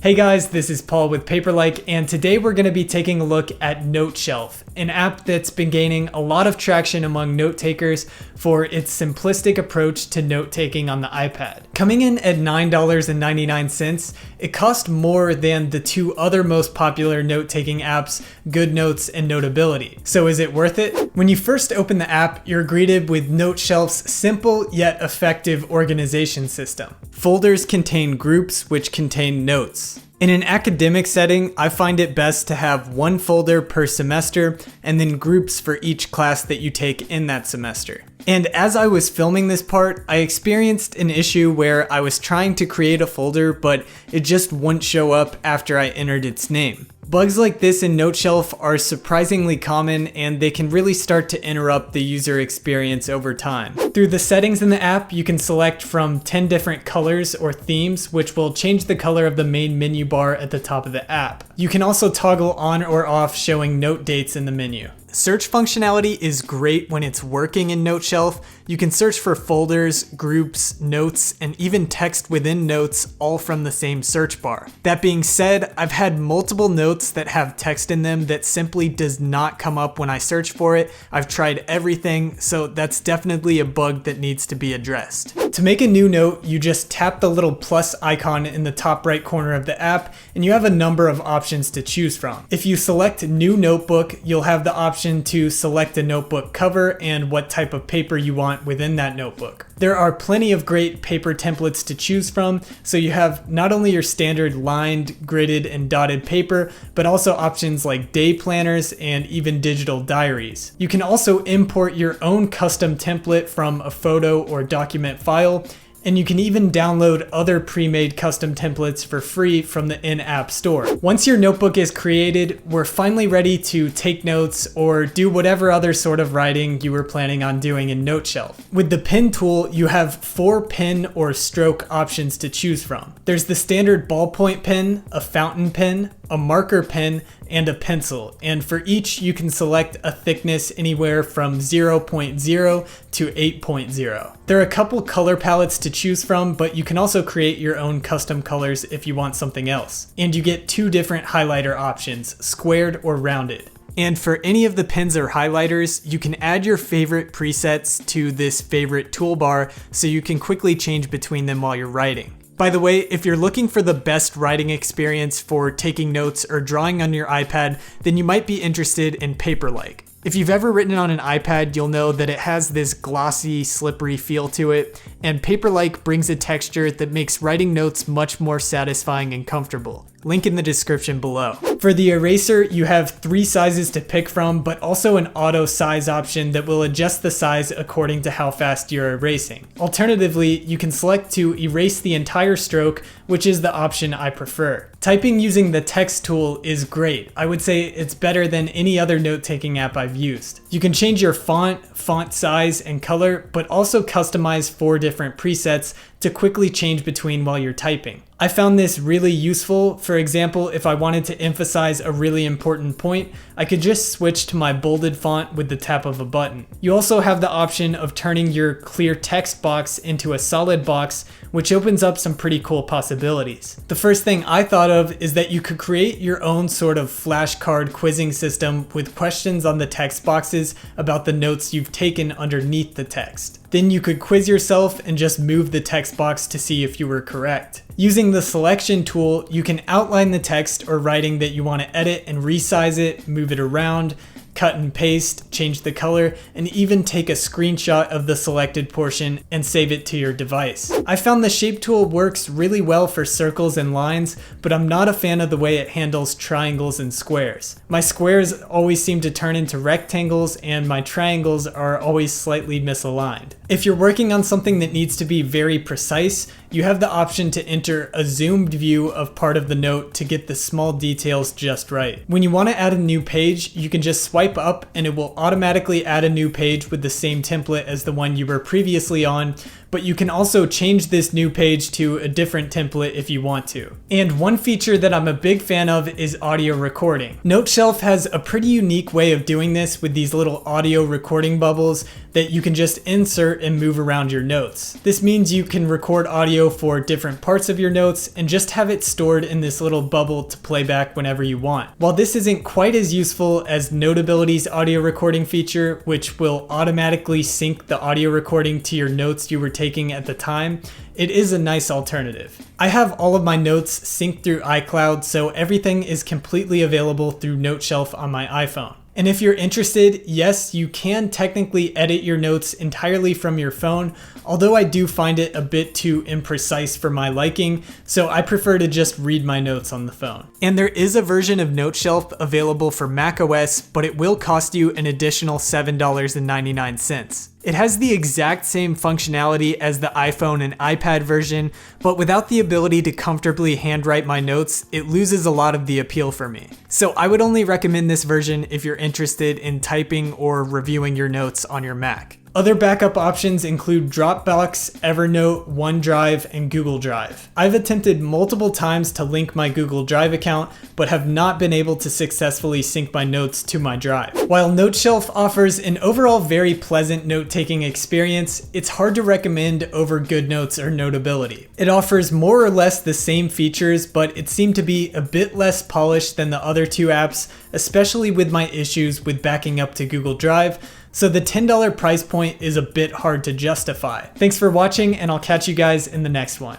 Hey guys, this is Paul with Paperlike, and today we're going to be taking a look at Noteshelf, an app that's been gaining a lot of traction among note takers for its simplistic approach to note-taking on the iPad. Coming in at $9.99, it cost more than the two other most popular note-taking apps, Goodnotes and Notability. So is it worth it? When you first open the app, you're greeted with Noteshelf's simple yet effective organization system. Folders contain groups which contain notes. In an academic setting, I find it best to have one folder per semester and then groups for each class that you take in that semester. And as I was filming this part, I experienced an issue where I was trying to create a folder, but it just wouldn't show up after I entered its name. Bugs like this in Noteshelf are surprisingly common, and they can really start to interrupt the user experience over time. Through the settings in the app, you can select from 10 different colors or themes, which will change the color of the main menu bar at the top of the app. You can also toggle on or off showing note dates in the menu. Search functionality is great when it's working in Noteshelf. You can search for folders, groups, notes, and even text within notes, all from the same search bar. That being said, I've had multiple notes that have text in them that simply does not come up when I search for it. I've tried everything, so that's definitely a bug that needs to be addressed. To make a new note, you just tap the little plus icon in the top right corner of the app, and you have a number of options to choose from. If you select New Notebook, you'll have the option to select a notebook cover and what type of paper you want within that notebook. There are plenty of great paper templates to choose from, so you have not only your standard lined, gridded, and dotted paper, but also options like day planners and even digital diaries. You can also import your own custom template from a photo or document file, and you can even download other pre-made custom templates for free from the in-app store. Once your notebook is created, we're finally ready to take notes or do whatever other sort of writing you were planning on doing in Noteshelf. With the pen tool, you have 4 pen or stroke options to choose from. There's the standard ballpoint pen, a fountain pen, a marker pen, and a pencil, and for each you can select a thickness anywhere from 0.0 to 8.0. There are a couple color palettes to choose from, but you can also create your own custom colors if you want something else. And you get 2 different highlighter options, squared or rounded. And for any of the pens or highlighters, you can add your favorite presets to this favorite toolbar so you can quickly change between them while you're writing. By the way, if you're looking for the best writing experience for taking notes or drawing on your iPad, then you might be interested in Paperlike. If you've ever written on an iPad, you'll know that it has this glossy, slippery feel to it, and Paperlike brings a texture that makes writing notes much more satisfying and comfortable. Link in the description below. For the eraser, you have 3 sizes to pick from, but also an auto size option that will adjust the size according to how fast you're erasing. Alternatively, you can select to erase the entire stroke, which is the option I prefer. Typing using the text tool is great. I would say it's better than any other note-taking app I've used. You can change your font size, and color, but also customize 4 different presets to quickly change between while you're typing. I found this really useful. For example, if I wanted to emphasize a really important point, I could just switch to my bolded font with the tap of a button. You also have the option of turning your clear text box into a solid box, which opens up some pretty cool possibilities. The first thing I thought of is that you could create your own sort of flashcard quizzing system with questions on the text boxes about the notes you've taken underneath the text. Then you could quiz yourself and just move the text box to see if you were correct. Using the selection tool, you can outline the text or writing that you want to edit and resize it, move it around, cut and paste, change the color, and even take a screenshot of the selected portion and save it to your device. I found the shape tool works really well for circles and lines, but I'm not a fan of the way it handles triangles and squares. My squares always seem to turn into rectangles, and my triangles are always slightly misaligned. If you're working on something that needs to be very precise, you have the option to enter a zoomed view of part of the note to get the small details just right. When you want to add a new page, you can just swipe up and it will automatically add a new page with the same template as the one you were previously on, but you can also change this new page to a different template if you want to. And one feature that I'm a big fan of is audio recording. Noteshelf has a pretty unique way of doing this with these little audio recording bubbles that you can just insert and move around your notes. This means you can record audio for different parts of your notes and just have it stored in this little bubble to play back whenever you want. While this isn't quite as useful as Notability's audio recording feature, which will automatically sync the audio recording to your notes you were taking at the time, it is a nice alternative. I have all of my notes synced through iCloud, so everything is completely available through Noteshelf on my iPhone. And if you're interested, yes, you can technically edit your notes entirely from your phone, although I do find it a bit too imprecise for my liking, so I prefer to just read my notes on the phone. And there is a version of Noteshelf available for macOS, but it will cost you an additional $7.99. It has the exact same functionality as the iPhone and iPad version, but without the ability to comfortably handwrite my notes, it loses a lot of the appeal for me. So I would only recommend this version if you're interested in typing or reviewing your notes on your Mac. Other backup options include Dropbox, Evernote, OneDrive, and Google Drive. I've attempted multiple times to link my Google Drive account, but have not been able to successfully sync my notes to my drive. While Noteshelf offers an overall very pleasant note-taking experience, it's hard to recommend over Goodnotes or Notability. It offers more or less the same features, but it seemed to be a bit less polished than the other two apps, especially with my issues with backing up to Google Drive, so the $10 price point is a bit hard to justify. Thanks for watching, and I'll catch you guys in the next one.